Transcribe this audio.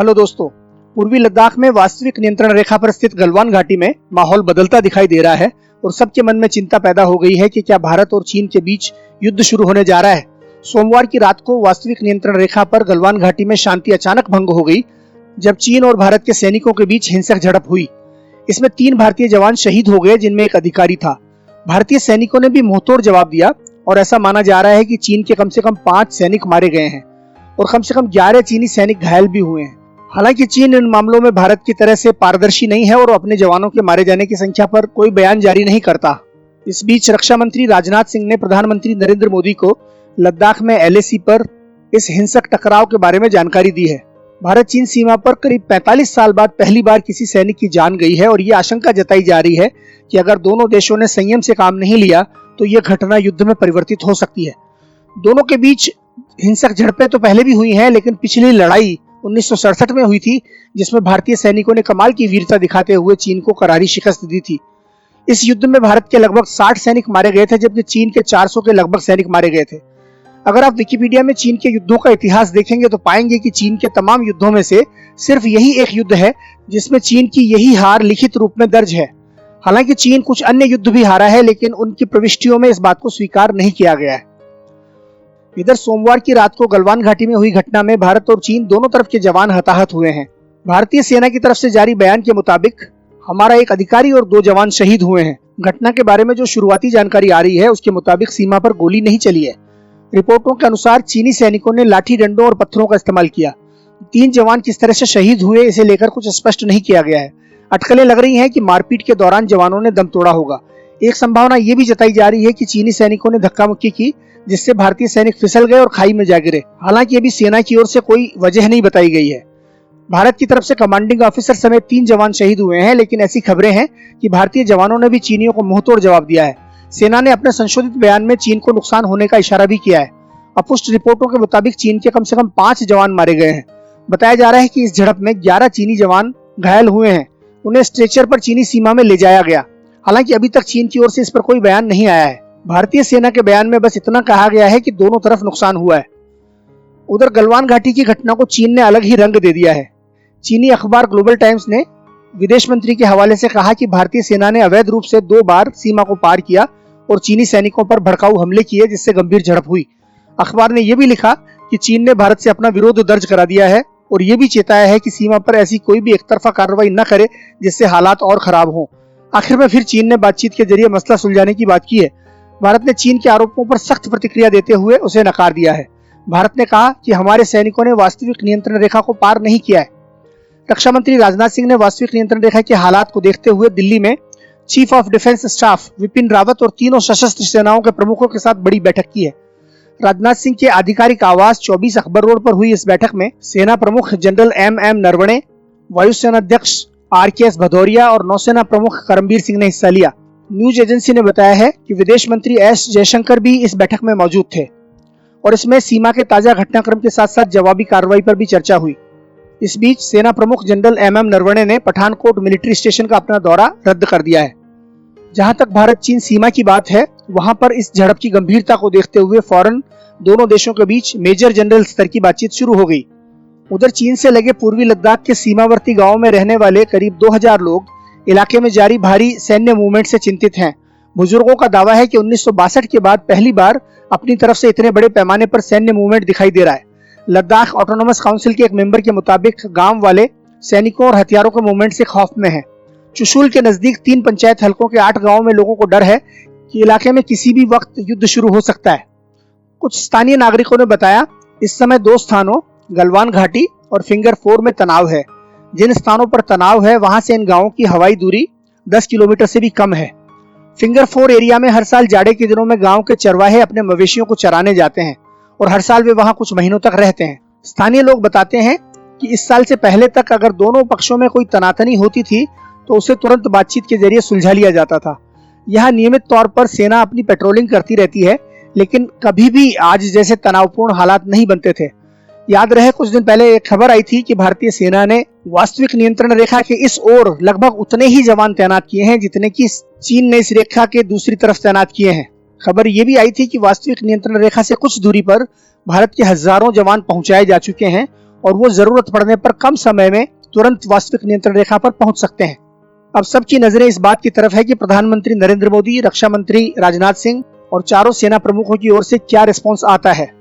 Hello दोस्तों, पूर्वी लद्दाख में वास्तविक नियंत्रण रेखा पर स्थित गलवान घाटी में माहौल बदलता दिखाई दे रहा है और सबके मन में चिंता पैदा हो गई है कि क्या भारत और चीन के बीच युद्ध शुरू होने जा रहा है। सोमवार की रात को वास्तविक नियंत्रण रेखा पर गलवान घाटी में शांति अचानक भंग हो गई जब चीन और भारत के सैनिकों के बीच हिंसक झड़प हुई। इसमें 3 भारतीय जवान शहीद हो गए, जिनमें एक अधिकारी था। भारतीय सैनिकों ने भी मुंहतोड़ जवाब दिया और ऐसा माना जा रहा है कि चीन के कम से कम 5 सैनिक मारे गए हैं और कम से कम 11 चीनी सैनिक घायल भी हुए हैं। हालांकि चीन इन मामलों में भारत की तरह से पारदर्शी नहीं है और अपने जवानों के मारे जाने की संख्या पर कोई बयान जारी नहीं करता। इस बीच रक्षा मंत्री राजनाथ सिंह ने प्रधानमंत्री नरेंद्र मोदी को लद्दाख में LAC पर इस हिंसक टकराव के बारे में जानकारी दी है। भारत चीन सीमा पर करीब 45 साल बाद पहली बार किसी सैनिक की जान गई है और ये आशंका जताई जा रही है कि अगर दोनों देशों ने संयम से काम नहीं लिया तो ये घटना युद्ध में परिवर्तित हो सकती है। दोनों के बीच हिंसक झड़पें तो पहले भी हुई हैं, लेकिन पिछली लड़ाई 1967 में हुई थी, जिसमें भारतीय सैनिकों ने कमाल की वीरता दिखाते हुए चीन को करारी शिकस्त दी थी। इस युद्ध में भारत के लगभग 60 सैनिक मारे गए थे, जबकि चीन के 400 के लगभग सैनिक मारे गए थे। अगर आप विकिपीडिया में चीन के युद्धों का इतिहास देखेंगे तो पाएंगे कि चीन के तमाम युद्धों में से सिर्फ यही एक युद्ध है जिसमें चीन की यही हार लिखित रूप में दर्ज है। हालांकि चीन कुछ अन्य युद्ध भी हारा है, लेकिन उनकी प्रविष्टियों में इस बात को स्वीकार नहीं किया गया है। इधर सोमवार की रात को गलवान घाटी में हुई घटना में भारत और चीन दोनों तरफ के जवान हताहत हुए हैं। भारतीय सेना की तरफ से जारी बयान के मुताबिक हमारा एक अधिकारी और 2 जवान शहीद हुए हैं। घटना के बारे में जो शुरुआती जानकारी आ रही है उसके मुताबिक सीमा पर गोली नहीं चली है। रिपोर्टों के अनुसार चीनी सैनिकों ने लाठी डंडों और पत्थरों का इस्तेमाल किया। 3 जवान किस तरह से शहीद हुए इसे लेकर कुछ स्पष्ट नहीं किया गया है। अटकलें लग रही हैं कि मारपीट के दौरान जवानों ने दम तोड़ा होगा। एक संभावना ये भी जताई जा रही है कि चीनी सैनिकों ने धक्का मुक्की की, जिससे भारतीय सैनिक फिसल गए और खाई में जा गिरे। हालांकि अभी सेना की ओर से कोई वजह नहीं बताई गई है। भारत की तरफ से कमांडिंग ऑफिसर समेत 3 जवान शहीद हुए हैं, लेकिन ऐसी खबरें हैं कि भारतीय जवानों ने भी चीनियों को मुंहतोड़ जवाब दिया है। सेना ने अपने संशोधित बयान में चीन को नुकसान होने का इशारा भी किया है। अपुष्ट रिपोर्टों के मुताबिक चीन के कम से कम 5 जवान मारे गए हैं। बताया जा रहा है कि इस झड़प में 11 चीनी जवान घायल हुए हैं। उन्हें स्ट्रेचर पर चीनी सीमा में ले जाया गया। हालांकि अभी तक चीन की ओर से इस पर कोई बयान नहीं आया है। भारतीय सेना के बयान में बस इतना कहा गया है कि दोनों तरफ नुकसान हुआ है। उधर गलवान घाटी की घटना को चीन ने अलग ही रंग दे दिया है। चीनी अखबार ग्लोबल टाइम्स ने विदेश मंत्री के हवाले से कहा कि भारतीय सेना ने अवैध रूप से 2 बार सीमा को पार किया और चीनी सैनिकों पर भड़काऊ हमले किए, जिससे गंभीर झड़प हुई। अखबार ने यह भी लिखा कि चीन ने भारत से अपना विरोध दर्ज करा दिया है और ये भी चेताया है कि सीमा पर ऐसी कोई भी एकतरफा कार्रवाई न करे जिससे हालात और खराब हों। आखिर में फिर चीन ने बातचीत के जरिए मसला सुलझाने की बात की है। भारत ने चीन के आरोपों पर सख्त प्रतिक्रिया देते हुए उसे नकार दिया है। भारत ने कहा कि हमारे सैनिकों ने वास्तविक नियंत्रण रेखा को पार नहीं किया है। रक्षा मंत्री राजनाथ सिंह ने वास्तविक नियंत्रण रेखा के हालात को देखते हुए दिल्ली में chief of defence staff Vipin Rawat और तीनों सशस्त्र सेनाओं के प्रमुखों के साथ बड़ी बैठक की है। राजनाथ सिंह के आधिकारिक आवास 24 अकबर रोड पर हुई इस बैठक में सेना प्रमुख जनरल MM नरवणे, वायुसेना अध्यक्ष RKS भदौरिया और नौसेना प्रमुख करमबीर सिंह ने हिस्सा लिया। न्यूज एजेंसी ने बताया है कि विदेश मंत्री S जयशंकर भी इस बैठक में मौजूद थे और इसमें सीमा के ताजा घटनाक्रम के साथ साथ जवाबी कार्रवाई पर भी चर्चा हुई। इस बीच सेना प्रमुख जनरल MM नरवणे ने पठानकोट मिलिट्री स्टेशन का अपना दौरा रद्द कर दिया है। जहां तक भारत चीन सीमा की बात है, वहां पर इस झड़प की गंभीरता को देखते हुए फौरन दोनों देशों के बीच मेजर जनरल स्तर की बातचीत शुरू हो गई। उधर चीन से लगे पूर्वी लद्दाख के सीमावर्ती गांवों में रहने वाले करीब 2000 लोग इलाके में जारी भारी सैन्य मूवमेंट से चिंतित हैं। बुजुर्गों का दावा है कि 1962 के बाद पहली बार अपनी तरफ से इतने बड़े पैमाने पर सैन्य मूवमेंट दिखाई दे रहा है। लद्दाख ऑटोनोमस काउंसिल के एक मेंबर के मुताबिक गांव वाले सैनिकों और हथियारों के मूवमेंट से खौफ में हैं। चुशुल के नजदीक 3 पंचायत हलकों के 8 गांवों में लोगों को डर है कि इलाके में किसी भी वक्त युद्ध शुरू हो सकता है। कुछ स्थानीय नागरिकों ने बताया इस समय 2 स्थानों गलवान घाटी और फिंगर 4 में तनाव है। जिन स्थानों पर तनाव है वहां से इन गांवों की हवाई दूरी 10 किलोमीटर से भी कम है। फिंगर 4 एरिया में हर साल जाड़े के दिनों में गांव के चरवाहे अपने मवेशियों को चराने जाते हैं और हर साल वे वहां कुछ महीनों तक रहते हैं। स्थानीय लोग बताते हैं कि इस साल से पहले तक अगर दोनों पक्षों में कोई तनातनी होती थी तो उसे तुरंत बातचीत के जरिए सुलझा लिया जाता था। यहाँ नियमित तौर पर सेना अपनी पेट्रोलिंग करती रहती है, लेकिन कभी भी आज जैसे तनावपूर्ण हालात नहीं बनते थे। याद रहे कुछ दिन पहले एक खबर आई थी कि भारतीय सेना ने वास्तविक नियंत्रण रेखा के इस ओर लगभग उतने ही जवान तैनात किए हैं जितने कि चीन ने इस रेखा के दूसरी तरफ तैनात किए हैं। खबर ये भी आई थी कि वास्तविक नियंत्रण रेखा से कुछ दूरी पर भारत के हजारों जवान पहुंचाए जा चुके हैं और वो जरूरत पड़ने पर कम समय में तुरंत वास्तविक नियंत्रण रेखा पर पहुंच सकते हैं। अब सबकी नजरें इस बात की तरफ है कि प्रधानमंत्री नरेंद्र मोदी, रक्षा मंत्री राजनाथ सिंह और चारों सेना प्रमुखों की ओर से क्या रिस्पॉन्स आता है।